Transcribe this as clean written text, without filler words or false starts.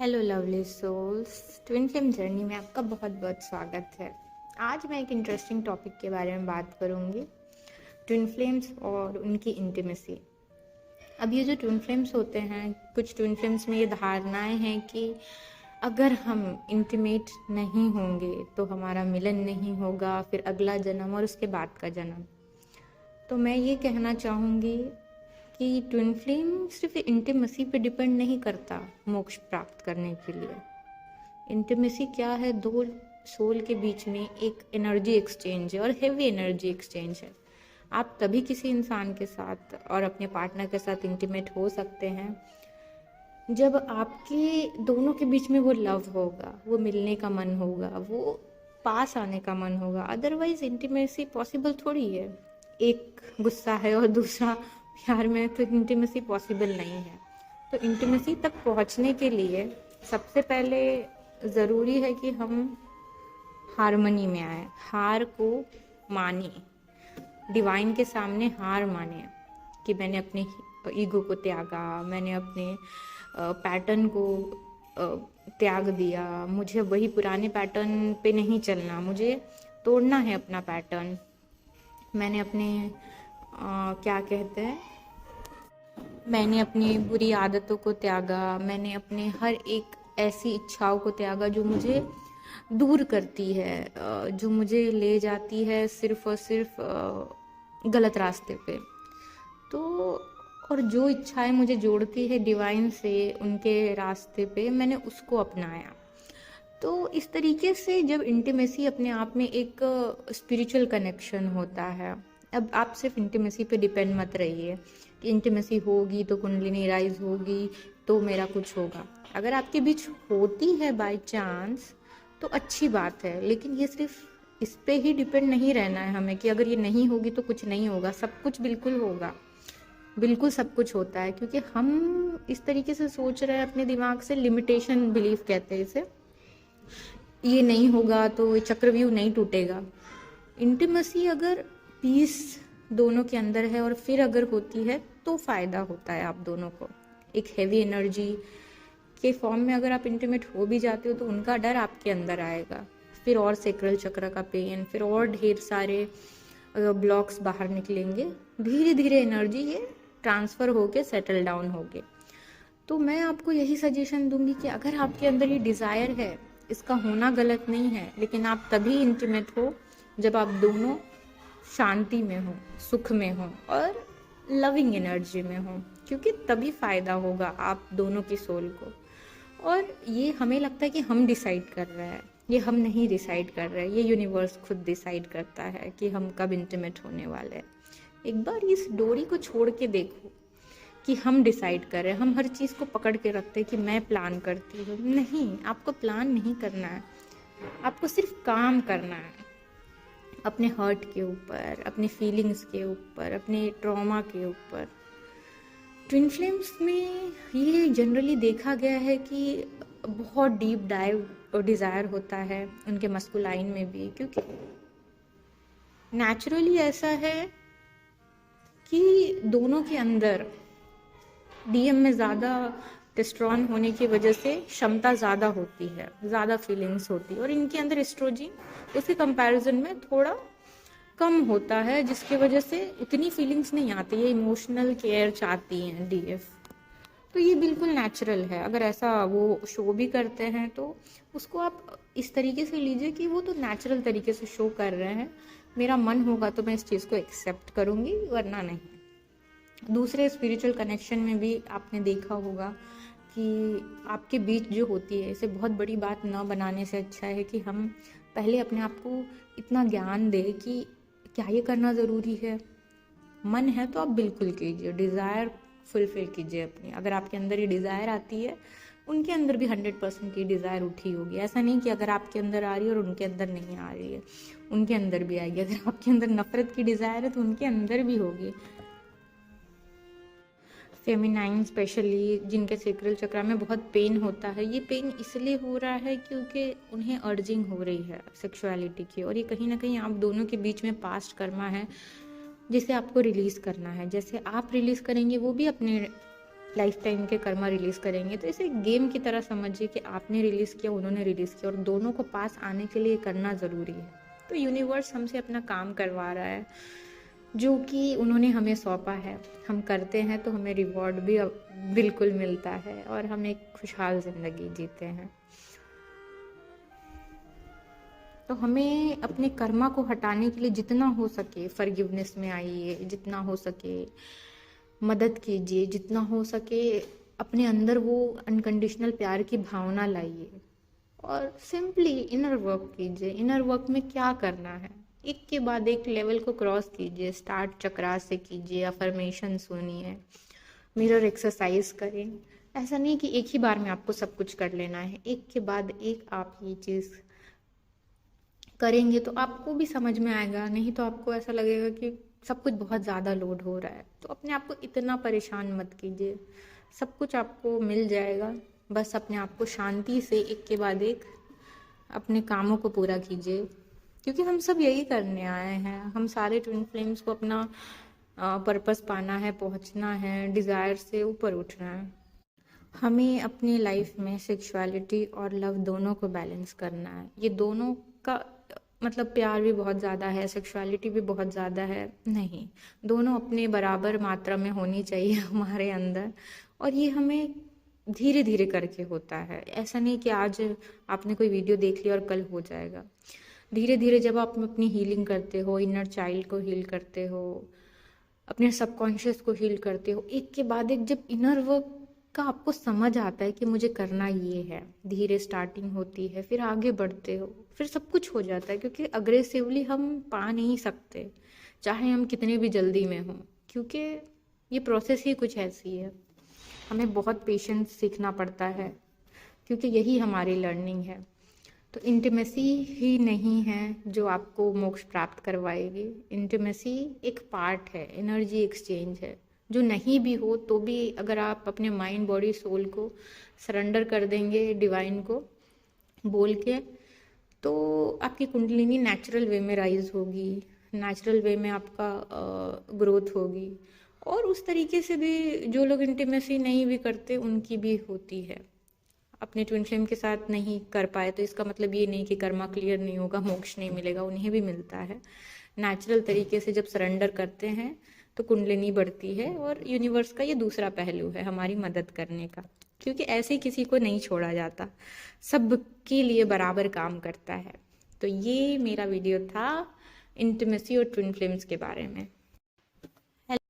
Hello lovely souls, twin flame journey में आपका बहुत बहुत स्वागत है। आज मैं एक इंटरेस्टिंग टॉपिक के बारे में बात करूंगी, ट्विन फ्लेम्स और उनकी इंटीमेसी। अब ये जो ट्विन फ्लेम्स होते हैं, कुछ ट्विन फ्लेम्स में ये धारणाएं हैं कि अगर हम इंटीमेट नहीं होंगे तो हमारा मिलन नहीं होगा, फिर अगला जन्म और उसके बाद का जन्म। तो मैं ये कहना चाहूँगी कि ट्विन फ्लेम सिर्फ इंटीमेसी पे डिपेंड नहीं करता मोक्ष प्राप्त करने के लिए। इंटीमेसी क्या है? दो सोल के बीच में एक एनर्जी एक्सचेंज है और हेवी एनर्जी एक्सचेंज है। आप तभी किसी इंसान के साथ और अपने पार्टनर के साथ इंटीमेट हो सकते हैं जब आपके दोनों के बीच में वो लव होगा, वो मिलने का मन होगा, वो पास आने का मन होगा। अदरवाइज इंटीमेसी पॉसिबल थोड़ी है। एक गुस्सा है और दूसरा प्यार में, तो इंटीमेसी पॉसिबल नहीं है। तो इंटीमेसी तक पहुंचने के लिए सबसे पहले ज़रूरी है कि हम हारमनी में आए, हार को माने, डिवाइन के सामने हार माने कि मैंने अपने ईगो को त्यागा, मैंने अपने पैटर्न को त्याग दिया, मुझे वही पुराने पैटर्न पे नहीं चलना, मुझे तोड़ना है अपना पैटर्न। मैंने अपने क्या कहते हैं, मैंने अपनी बुरी आदतों को त्यागा, मैंने अपने हर एक ऐसी इच्छाओं को त्यागा जो मुझे दूर करती है, जो मुझे ले जाती है सिर्फ और सिर्फ गलत रास्ते पे। तो और जो इच्छाएं मुझे जोड़ती है डिवाइन से, उनके रास्ते पे, मैंने उसको अपनाया। तो इस तरीके से जब इंटीमेसी अपने आप में एक स्पिरिचुअल कनेक्शन होता है। अब आप सिर्फ इंटीमेसी पे डिपेंड मत रहिए कि इंटीमेसी होगी तो कुंडलिनी राइज होगी तो मेरा कुछ होगा। अगर आपके बीच होती है बाय चांस तो अच्छी बात है, लेकिन ये सिर्फ इस पे ही डिपेंड नहीं रहना है हमें कि अगर ये नहीं होगी तो कुछ नहीं होगा। सब कुछ बिल्कुल होगा, बिल्कुल सब कुछ होता है, क्योंकि हम इस तरीके से सोच रहे हैं अपने दिमाग से। लिमिटेशन बिलीफ कहते हैं इसे। ये नहीं होगा तो ये चक्रव्यूह नहीं टूटेगा। इंटीमेसी अगर पीस दोनों के अंदर है और फिर अगर होती है तो फायदा होता है आप दोनों को। एक हैवी एनर्जी के फॉर्म में अगर आप इंटीमेट हो भी जाते हो तो उनका डर आपके अंदर आएगा, फिर और सेक्रल चक्र का पेन, फिर और ढेर सारे ब्लॉक्स बाहर निकलेंगे। धीरे धीरे एनर्जी ये ट्रांसफर होके सेटल डाउन होगे। तो मैं आपको यही सजेशन दूंगी कि अगर आपके अंदर ये डिज़ायर है, इसका होना गलत नहीं है, लेकिन आप तभी इंटीमेट हो जब आप दोनों शांति में हो, सुख में हो और लविंग एनर्जी में हो, क्योंकि तभी फायदा होगा आप दोनों की सोल को। और ये हमें लगता है कि हम डिसाइड कर रहे हैं, ये हम नहीं डिसाइड कर रहे हैं, ये यूनिवर्स खुद डिसाइड करता है कि हम कब इंटीमेट होने वाले हैं। एक बार इस डोरी को छोड़ के देखो कि हम डिसाइड कर रहे हैं। हम हर चीज़ को पकड़ के रखते हैं कि मैं प्लान करती हूँ। नहीं, आपको प्लान नहीं करना है, आपको सिर्फ काम करना है अपने हर्ट के ऊपर, अपने फीलिंग्स के ऊपर, अपने ट्रॉमा के ऊपर। ट्विन फ्लेम्स में ये जनरली देखा गया है कि बहुत डीप डाइव डिज़ायर होता है उनके मस्कुलाइन में भी, क्योंकि नेचुरली ऐसा है कि दोनों के अंदर डीएम में ज़्यादा टेस्टोस्टेरोन होने की वजह से क्षमता ज़्यादा होती है, ज़्यादा फीलिंग्स होती है, और इनके अंदर एस्ट्रोजन उसके कंपैरिजन में थोड़ा कम होता है, जिसकी वजह से उतनी फीलिंग्स नहीं आती है। इमोशनल केयर चाहती हैं डीएफ। तो ये बिल्कुल नेचुरल है। अगर ऐसा वो शो भी करते हैं तो उसको आप इस तरीके से लीजिए कि वो तो नेचुरल तरीके से शो कर रहे हैं। मेरा मन होगा तो मैं इस चीज़ को एक्सेप्ट करूँगी, वरना नहीं। दूसरे स्पिरिचुअल कनेक्शन में भी आपने देखा होगा कि आपके बीच जो होती है, इसे बहुत बड़ी बात न बनाने से अच्छा है कि हम पहले अपने आप को इतना ज्ञान दें कि क्या ये करना ज़रूरी है। मन है तो आप बिल्कुल कीजिए, डिज़ायर फुलफिल कीजिए अपनी। अगर आपके अंदर ये डिज़ायर आती है, उनके अंदर भी 100% की डिज़ायर उठी होगी। ऐसा नहीं कि अगर आपके अंदर आ रही है और उनके अंदर नहीं आ रही है, उनके अंदर भी आएगी। अगर आपके अंदर नफरत की डिज़ायर है तो उनके अंदर भी होगी। फेमिनाइन स्पेशली जिनके सेक्रल चक्र में बहुत पेन होता है, ये पेन इसलिए हो रहा है क्योंकि उन्हें अर्जिंग हो रही है सेक्सुअलिटी की, और ये कहीं ना कहीं आप दोनों के बीच में पास्ट कर्मा है जिसे आपको रिलीज़ करना है। जैसे आप रिलीज़ करेंगे वो भी अपने लाइफ टाइम के कर्मा रिलीज करेंगे। तो इसे गेम की तरह समझिए कि आपने रिलीज किया, उन्होंने रिलीज किया, और दोनों को पास आने के लिए करना ज़रूरी है। तो यूनिवर्स हमसे अपना काम करवा रहा है जो कि उन्होंने हमें सौंपा है। हम करते हैं तो हमें रिवॉर्ड भी बिल्कुल मिलता है और हम एक खुशहाल ज़िंदगी जीते हैं। तो हमें अपने कर्मा को हटाने के लिए जितना हो सके फॉरगिवनेस में आइए, जितना हो सके मदद कीजिए, जितना हो सके अपने अंदर वो अनकंडीशनल प्यार की भावना लाइए और सिंपली इनर वर्क कीजिए। इनर वर्क में क्या करना है, एक के बाद एक लेवल को क्रॉस कीजिए। स्टार्ट चक्रा से कीजिए, अफर्मेशन सुनिए, मिरर एक्सरसाइज करें। ऐसा नहीं कि एक ही बार में आपको सब कुछ कर लेना है, एक के बाद एक आप ये चीज़ करेंगे तो आपको भी समझ में आएगा। नहीं तो आपको ऐसा लगेगा कि सब कुछ बहुत ज़्यादा लोड हो रहा है। तो अपने आप को इतना परेशान मत कीजिए, सब कुछ आपको मिल जाएगा। बस अपने आप को शांति से एक के बाद एक अपने कामों को पूरा कीजिए, क्योंकि हम सब यही करने आए हैं। हम सारे ट्विन फ्लेम्स को अपना पर्पस पाना है, पहुंचना है, डिज़ायर से ऊपर उठना है। हमें अपनी लाइफ में सेक्सुअलिटी और लव दोनों को बैलेंस करना है। ये दोनों का मतलब प्यार भी बहुत ज़्यादा है, सेक्सुअलिटी भी बहुत ज़्यादा है नहीं, दोनों अपने बराबर मात्रा में होनी चाहिए हमारे अंदर। और ये हमें धीरे धीरे करके होता है। ऐसा नहीं कि आज आपने कोई वीडियो देख लिया और कल हो जाएगा। धीरे धीरे जब आप अपनी हीलिंग करते हो, इनर चाइल्ड को हील करते हो, अपने सबकॉन्शियस को हील करते हो, एक के बाद एक जब इनर वर्क का आपको समझ आता है कि मुझे करना ये है, धीरे स्टार्टिंग होती है, फिर आगे बढ़ते हो, फिर सब कुछ हो जाता है। क्योंकि अग्रेसिवली हम पा नहीं सकते चाहे हम कितने भी जल्दी में हों, क्योंकि ये प्रोसेस ही कुछ ऐसी है। हमें बहुत पेशेंस सीखना पड़ता है, क्योंकि यही हमारी लर्निंग है। तो इंटीमेसी ही नहीं है जो आपको मोक्ष प्राप्त करवाएगी। इंटीमेसी एक पार्ट है, एनर्जी एक्सचेंज है। जो नहीं भी हो तो भी अगर आप अपने माइंड बॉडी सोल को सरेंडर कर देंगे डिवाइन को बोल के, तो आपकी कुंडलिनी नेचुरल वे में राइज होगी, नेचुरल वे में आपका ग्रोथ होगी। और उस तरीके से भी जो लोग इंटीमेसी नहीं भी करते उनकी भी होती है। अपने ट्विन फ्लेम के साथ नहीं कर पाए तो इसका मतलब ये नहीं कि कर्मा क्लियर नहीं होगा, मोक्ष नहीं मिलेगा, उन्हें भी मिलता है। नेचुरल तरीके से जब सरेंडर करते हैं तो कुंडलिनी बढ़ती है। और यूनिवर्स का ये दूसरा पहलू है हमारी मदद करने का, क्योंकि ऐसे किसी को नहीं छोड़ा जाता, सबके लिए बराबर काम करता है। तो ये मेरा वीडियो था इंटीमेसी और ट्विन फ्लेम्स के बारे में।